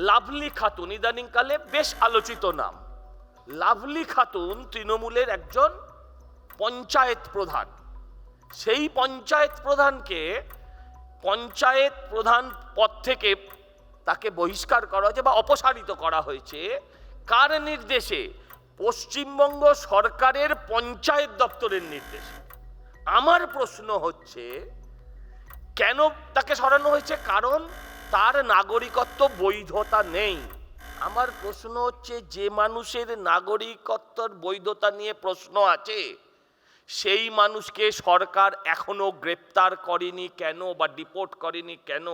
Lovely Khatun ইদানিংকালে বেশ আলোচিত নাম। লাভলি খাতুন তৃণমূলের একজন পঞ্চায়েত প্রধান। সেই পঞ্চায়েত প্রধানকে পঞ্চায়েত প্রধান পদ থেকে তাকে বহিষ্কার করা হয়েছে বা অপসারিত করা হয়েছে কার নির্দেশে? পশ্চিমবঙ্গ সরকারের পঞ্চায়েত দপ্তরের নির্দেশে। আমার প্রশ্ন হচ্ছে কেন তাকে সরানো হয়েছে? কারণ তার নাগরিকত্ব বৈধতা নেই। আমার প্রশ্ন হচ্ছে যে মানুষের নাগরিকত্বর বৈধতা নিয়ে প্রশ্ন আছে সেই মানুষকে সরকার এখনো গ্রেপ্তার করেনি কেন বা ডিপোর্ট করেনি কেন?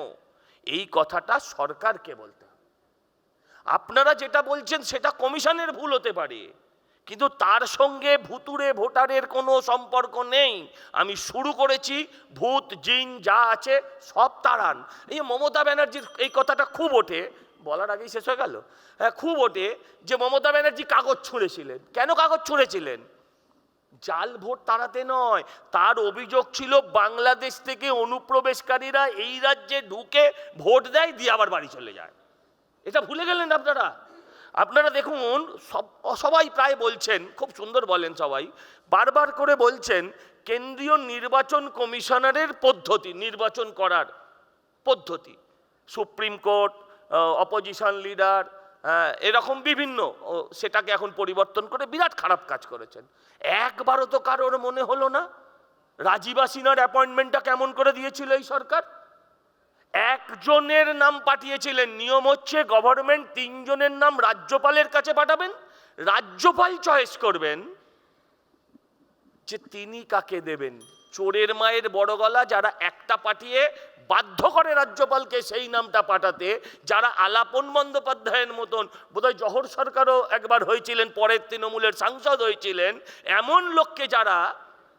এই কথাটা সরকারকে বলতে হবে। আপনারা যেটা বলছেন সেটা কমিশনের ভুল হতে পারে, কিন্তু তার সঙ্গে ভুতুড়ে ভোটারের কোনো সম্পর্ক নেই। আমি শুরু করেছি, ভূত জিন যা আছে সব তাড়ান। এই মমতা ব্যানার্জির এই কথাটা খুব ওঠে, বলার আগেই শেষ হয়ে গেল। হ্যাঁ, খুব ওঠে যে মমতা ব্যানার্জি কাগজ ছুঁড়েছিলেন। কেন কাগজ ছুঁড়েছিলেন? জাল ভোট তাড়াতে নয়। তার অভিযোগ ছিল বাংলাদেশ থেকে অনুপ্রবেশকারীরা এই রাজ্যে ঢুকে ভোট দেয়, দিয়ে আবার বাড়ি চলে যায়। এটা ভুলে গেলেন আপনারা? আপনারা দেখুন, সবাই প্রায় বলছেন, খুব সুন্দর বলেন সবাই, বারবার করে বলছেন কেন্দ্রীয় নির্বাচন কমিশনারের পদ্ধতি, নির্বাচন করার পদ্ধতি, সুপ্রিম কোর্ট, অপোজিশন লিডার, এরকম বিভিন্ন, সেটাকে এখন পরিবর্তন করে বিরাট খারাপ কাজ করেছেন। একবারও তো কারোর মনে হলো না রাজীব হাসিনার অ্যাপয়েন্টমেন্টটা কেমন করে দিয়েছিল এই সরকার? একজনের নাম পাঠিয়েছিলেন। নিয়ম হচ্ছে গভর্নমেন্ট 3 জনের নাম রাজ্যপালের কাছে পাঠাবেন, রাজ্যপাল চয়েস করবেন যে তিনি কাকে দেবেন। চোরের মায়ের বড় গলা, যারা একটা পাঠিয়ে বাধ্য করে রাজ্যপালকে সেই নামটা পাঠাতে, যারা আলাপন বন্দ্যোপাধ্যায়ের মতন, বোধহয় জহর সরকারও একবার হয়েছিলেন, পরের তৃণমূলের সাংসদ হয়েছিলেন, এমন লোককে যারা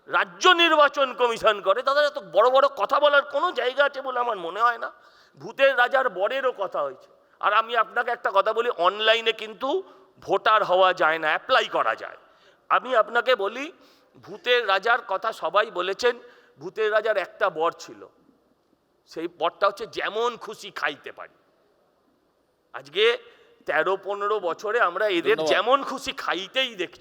রাজ্য নির্বাচন কমিশন করে, তাদের এত বড় বড় কথা বলার কোনো জায়গা আছে বলে আমার মনে হয় না। ভূতের রাজার বরেরও কথা হয়েছে। আর আমি আপনাকে একটা কথা বলি, অনলাইনে কিন্তু ভোটার হওয়া যায় না, অ্যাপ্লাই করা যায়। আমি আপনাকে বলি, ভূতের রাজার কথা সবাই বলেছেন। ভূতের রাজার একটা বর ছিল, সেই বরটা হচ্ছে যেমন খুশি খাইতে পারি। আজকে 13-15 বছরে আমরা এদের যেমন খুশি খাইতেই দেখছি।